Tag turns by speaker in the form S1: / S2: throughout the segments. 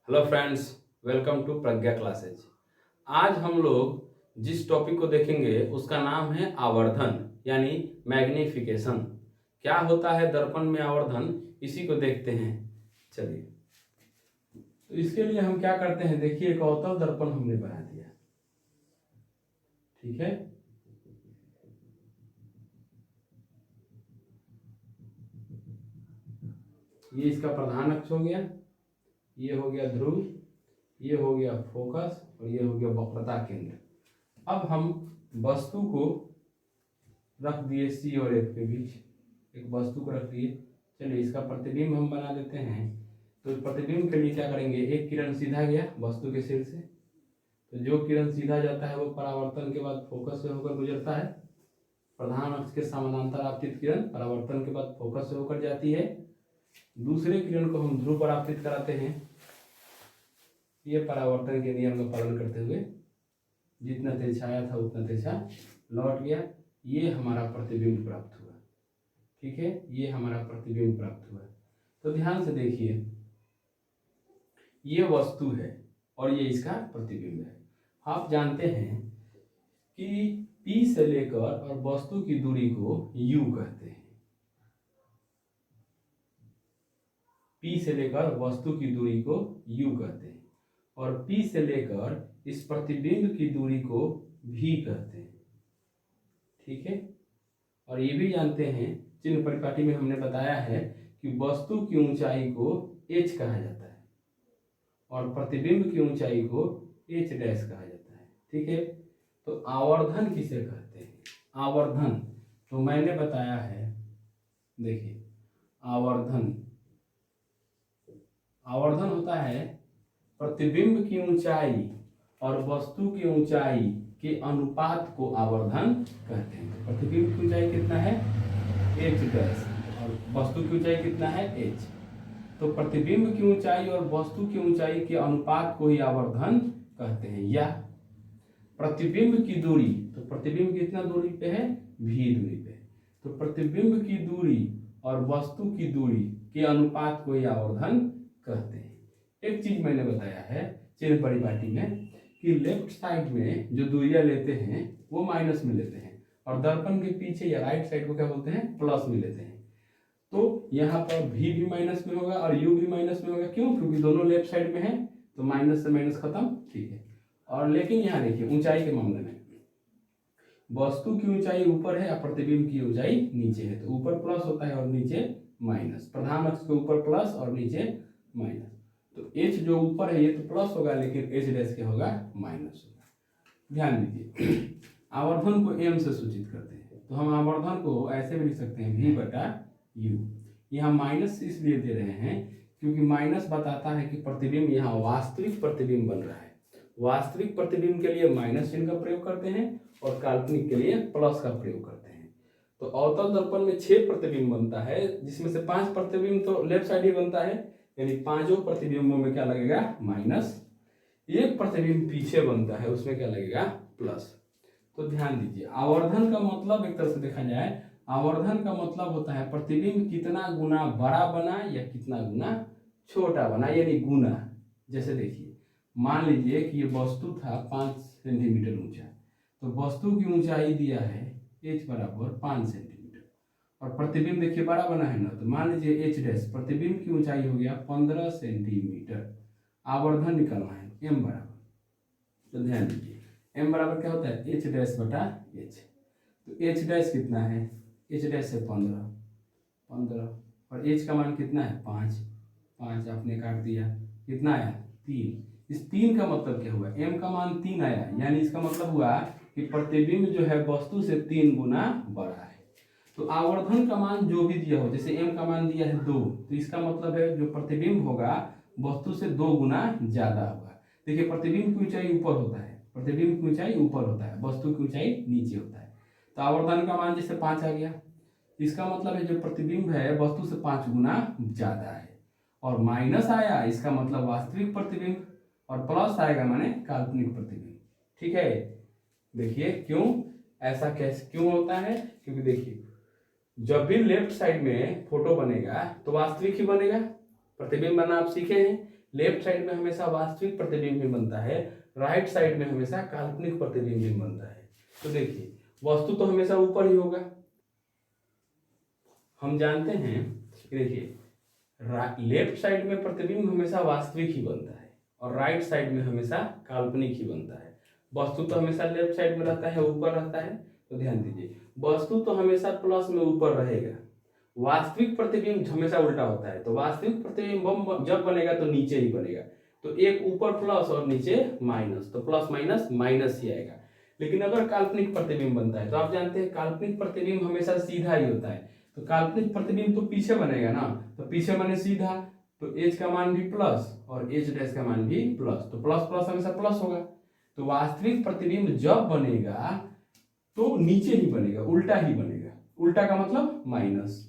S1: Hello friends, welcome to Pragya classes. आज हम लोग जिस टॉपिक को देखेंगे उसका नाम है आवर्धन यानी मैग्निफिकेशन। क्या होता है दर्पण में आवर्धन, इसी को देखते हैं। चलिए, तो इसके लिए हम क्या करते हैं, देखिए एक अवतल दर्पण हमने बना दिया। ठीक है, ये इसका प्रधान अक्ष हो गया, ये हो गया ध्रुव, ये हो गया फोकस और ये हो गया वक्रता केंद्र। अब हम वस्तु को रख दिए सी और एफ के बीच, एक वस्तु को रख दिए। चलिए इसका प्रतिबिंब हम बना देते हैं। तो प्रतिबिंब के लिए क्या करेंगे, एक किरण सीधा गया वस्तु के सिर से, तो जो किरण सीधा जाता है वो परावर्तन के बाद फोकस से होकर गुजरता है। प्रधान अक्ष के समानांतर आपतित किरण परावर्तन के बाद फोकस से होकर जाती है। दूसरे किरण को हम ध्रुव पर आपतित कराते हैं। ये परावर्तन के नियम का पालन करते हुए जितना तेज आया था उतना तेजा लौट गया। ये हमारा प्रतिबिंब प्राप्त हुआ। ठीक है, ये हमारा प्रतिबिंब प्राप्त हुआ। तो ध्यान से देखिए, ये वस्तु है और ये इसका प्रतिबिंब है। आप जानते हैं कि P से लेकर और वस्तु की दूरी को U कहते हैं। P से लेकर वस्तु की दूरी को U कहते हैं और P से लेकर इस प्रतिबिंब की दूरी को V कहते हैं। ठीक है, और ये भी जानते हैं, चिन्ह परिपाटी में हमने बताया है कि वस्तु की ऊंचाई को h कहा जाता है और प्रतिबिंब की ऊंचाई को h डैश कहा जाता है। ठीक है, तो आवर्धन किसे कहते हैं? आवर्धन तो मैंने बताया है, देखिए आवर्धन आवर्धन होता है प्रतिबिंब की ऊंचाई और वस्तु की ऊंचाई के अनुपात को आवर्धन कहते हैं। प्रतिबिंब की ऊंचाई कितना है, h डैश, और वस्तु की ऊंचाई कितना है, h। तो प्रतिबिंब की ऊंचाई और वस्तु की ऊंचाई के अनुपात को ही आवर्धन कहते हैं। या प्रतिबिंब की दूरी, तो प्रतिबिंब कितना दूरी पे है, v दूरी पे, तो प्रतिबिंब की दूरी और वस्तु की दूरी के अनुपात को ही आवर्धन कहते हैं। एक चीज मैंने बताया है चिन्ह परिपाटी में कि लेफ्ट साइड में जो दूरियां लेते हैं वो माइनस में लेते हैं और दर्पण के पीछे या राइट साइड को क्या बोलते हैं, प्लस में लेते हैं। तो यहाँ पर v भी माइनस में होगा और u भी माइनस में होगा। क्यों? क्योंकि दोनों लेफ्ट साइड में है, तो माइनस से माइनस खत्म। ठीक है, और लेकिन यहाँ देखिए ऊंचाई के मामले में वस्तु की ऊंचाई ऊपर है और प्रतिबिंब की ऊंचाई नीचे है, तो ऊपर प्लस होता है और नीचे माइनस। प्रधान अक्ष के ऊपर प्लस और नीचे माइनस, तो h जो ऊपर है ये तो प्लस होगा लेकिन h डैश क्या होगा, माइनस होगा। ध्यान दीजिए, आवर्धन को m से सूचित करते हैं, तो हम आवर्धन को ऐसे भी लिख सकते हैं v बटा u। यहाँ माइनस इसलिए दे रहे हैं क्योंकि माइनस बताता है कि प्रतिबिंब यहाँ वास्तविक प्रतिबिंब बन रहा है। वास्तविक प्रतिबिंब के लिए माइनस चिन्ह का प्रयोग करते हैं और काल्पनिक के लिए प्लस का प्रयोग करते हैं। तो अवतल दर्पण में 6 प्रतिबिंब बनता है, जिसमें से 5 प्रतिबिंब तो लेफ्ट साइड ही बनता है, यानी पांचों प्रतिबिंबों में क्या लगेगा, माइनस। एक प्रतिबिंब पीछे बनता है, उसमें क्या लगेगा, प्लस। तो ध्यान दीजिए, आवर्धन का मतलब एक तरह से देखा जाए, आवर्धन का मतलब होता है प्रतिबिंब कितना गुना बड़ा बना या कितना गुना छोटा बना, यानी गुना। जैसे देखिए, मान लीजिए कि ये वस्तु था 5 सेंटीमीटर ऊंचा, तो वस्तु की ऊंचाई दिया है h बराबर 5 सेंटीमीटर और प्रतिबिंब देखिए बड़ा बना है ना, तो मान लीजिए h डैश, प्रतिबिंब की ऊंचाई हो गया 15 सेंटीमीटर। आवर्धन निकालना है m बराबर, तो ध्यान दीजिए m बराबर क्या होता है, h डैश बटा h। तो h डैश कितना है, h डैश है 15 और h का मान कितना है, 5 आपने काट दिया, कितना आया, 3। इस 3 का मतलब क्या हुआ, m का मान 3 आया, यानी इसका मतलब हुआ कि प्रतिबिंब जो है वस्तु से 3 गुना बड़ा है। तो आवर्धन का मान जो भी दिया हो, जैसे m का मान दिया है 2, तो इसका मतलब है जो प्रतिबिंब होगा वस्तु से 2 गुना ज्यादा होगा। देखिए प्रतिबिंब की ऊंचाई ऊपर होता है, प्रतिबिंब की ऊंचाई ऊपर होता है, वस्तु की ऊंचाई नीचे होता है। तो आवर्धन का मान जैसे 5 आ गया, इसका मतलब है जो प्रतिबिंब है वस्तु से 5 गुना ज्यादा है। और माइनस आया, इसका मतलब वास्तविक प्रतिबिंब, और प्लस आएगा माने काल्पनिक प्रतिबिंब। ठीक है, देखिए क्यों ऐसा कैसे क्यों होता है, क्योंकि देखिए जब भी लेफ्ट साइड में फोटो बनेगा तो वास्तविक ही बनेगा। प्रतिबिंब बनना आप सीखे हैं, लेफ्ट साइड में हमेशा वास्तविक प्रतिबिंब ही बनता है, राइट साइड में हमेशा काल्पनिक प्रतिबिंब ही बनता है। तो देखिए वस्तु तो हमेशा ऊपर ही होगा, हम जानते हैं कि देखिए लेफ्ट साइड में प्रतिबिंब हमेशा वास्तविक ही बनता है और राइट साइड में हमेशा काल्पनिक ही बनता है। वस्तु तो हमेशा लेफ्ट साइड में रहता है, ऊपर रहता है, तो ध्यान दीजिए वस्तु तो हमेशा प्लस में ऊपर रहेगा, वास्तविक प्रतिबिंब हमेशा उल्टा होता है। तो वास्तविक प्रतिबिंब जब बनेगा तो नीचे ही बनेगा, तो एक ऊपर प्लस और नीचे माइनस, तो प्लस माइनस माइनस ही आएगा। लेकिन अगर काल्पनिक प्रतिबिंब बनता है तो आप जानते हैं काल्पनिक प्रतिबिंब हमेशा सीधा ही होता है, तो काल्पनिक प्रतिबिंब तो पीछे बनेगा ना, तो पीछे बने सीधा, तो एच का मान भी प्लस और एच डैश का मान भी प्लस, तो प्लस प्लस हमेशा प्लस होगा। तो वास्तविक प्रतिबिंब जब बनेगा तो नीचे ही बनेगा, उल्टा ही बनेगा। उल्टा का मतलब माइनस,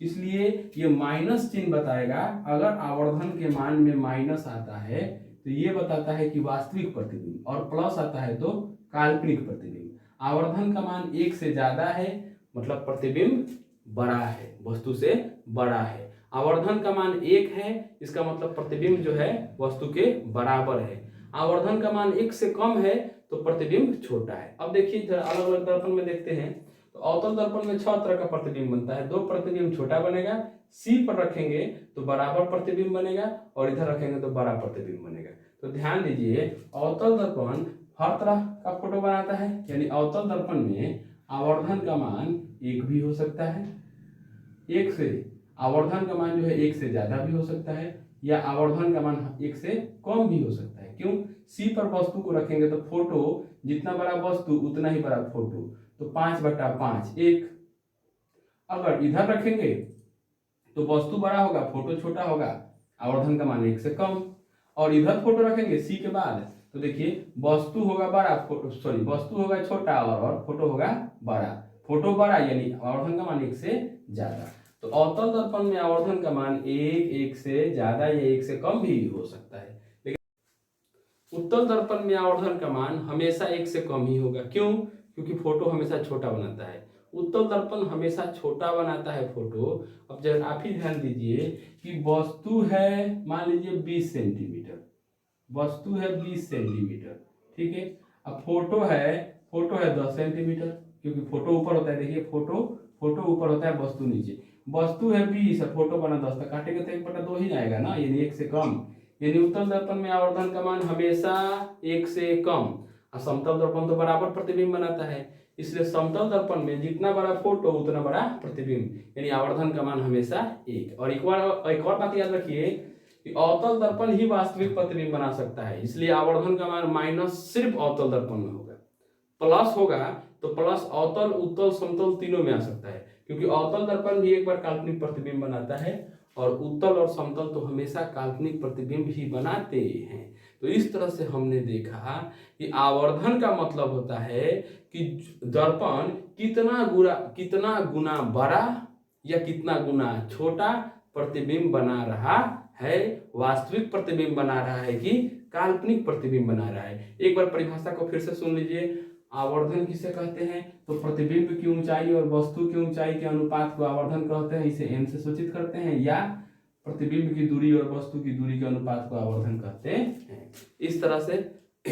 S1: इसलिए ये माइनस चिन्ह बताएगा। अगर आवर्धन के मान में माइनस आता है तो ये बताता है कि वास्तविक प्रतिबिंब, और प्लस आता है तो काल्पनिक प्रतिबिंब। आवर्धन का मान 1 से ज्यादा है मतलब प्रतिबिंब बड़ा है, वस्तु से बड़ा है। आवर्धन का मान 1 है, इसका मतलब प्रतिबिंब जो है वस्तु के बराबर है। आवर्धन का मान 1 से कम है तो प्रतिबिंब छोटा है। अब देखिए अलग अलग दर्पण में देखते हैं, तो अवतल दर्पण में 6 तरह का प्रतिबिंब बनता है। 2 प्रतिबिंब छोटा बनेगा, सी पर रखेंगे तो बराबर प्रतिबिंब बनेगा और इधर रखेंगे तो बड़ा प्रतिबिंब बनेगा। तो ध्यान दीजिए अवतल दर्पण हर तरह का फोटो बनाता है, यानी अवतल दर्पण में आवर्धन का मान 1 भी हो सकता है, 1 से आवर्धन का मान जो है 1 से ज्यादा भी हो सकता है, या आवर्धन का मान 1 से कम भी हो सकता है। क्यों? सी पर वस्तु को रखेंगे तो फोटो जितना बड़ा वस्तु उतना ही बड़ा फोटो, तो 5/5 1। अगर इधर रखेंगे तो वस्तु बड़ा होगा, फोटो छोटा होगा, आवर्धन का मान 1 से कम। और इधर फोटो रखेंगे सी के बाद तो देखिए वस्तु होगा बड़ा, वस्तु होगा छोटा और फोटो होगा बड़ा। फोटो बड़ा यानी आवर्धन का मान 1 से ज्यादा। तो अवतल दर्पण में आवर्धन का मान 1 से ज्यादा या 1 से कम भी हो सकता है, लेकिन उत्तल दर्पण में आवर्धन का मान हमेशा 1 से कम ही होगा। क्यों? क्योंकि फोटो हमेशा छोटा बनाता है। उत्तल दर्पण हमेशा छोटा बनाता है फोटो। अब जब आप ही ध्यान दीजिए कि वस्तु है मान लीजिए 20 सेंटीमीटर, वस्तु है 20 सेंटीमीटर, ठीक है। अब फोटो है 10 सेंटीमीटर, क्योंकि फोटो ऊपर होता है। देखिए फोटो ऊपर होता है, वस्तु नीचे। वस्तु है 20 और फोटो बना 10, तो काटेंगे तो 1/2 ही आएगा ना, यानी 1 से कम। यानी उत्तल दर्पण में आवर्धन का मान हमेशा 1 से कम, और समतल दर्पण तो बराबर प्रतिबिंब बनाता है, इसलिए समतल दर्पण में जितना बड़ा फोटो उतना बड़ा प्रतिबिंब, यानी आवर्धन का मान हमेशा 1। और एक और बात याद रखिए कि अवतल दर्पण ही वास्तविक प्रतिबिंब बना सकता है, इसलिए आवर्धन का मान माइनस सिर्फ अवतल दर्पण में होगा। प्लस होगा तो प्लस अवतल उत्तल समतल तीनों में आ सकता है, क्योंकि अवतल दर्पण भी एक बार काल्पनिक प्रतिबिंब बनाता है और उत्तल और समतल तो हमेशा काल्पनिक प्रतिबिंब ही बनाते हैं। तो इस तरह से हमने देखा कि आवर्धन का मतलब होता है कि दर्पण कितना गुना बड़ा या कितना गुना छोटा प्रतिबिंब बना रहा है, वास्तविक प्रतिबिंब बना रहा है कि काल्पनिक प्रतिबिंब बना रहा है। एक बार परिभाषा को फिर से सुन लीजिए। आवर्धन किसे कहते हैं? तो प्रतिबिंब की ऊंचाई और वस्तु की ऊंचाई के अनुपात को आवर्धन कहते हैं, इसे n से सूचित करते हैं, या प्रतिबिंब की दूरी और वस्तु की दूरी के अनुपात को आवर्धन कहते हैं। इस तरह से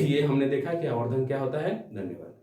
S1: ये हमने देखा कि आवर्धन क्या होता है। धन्यवाद।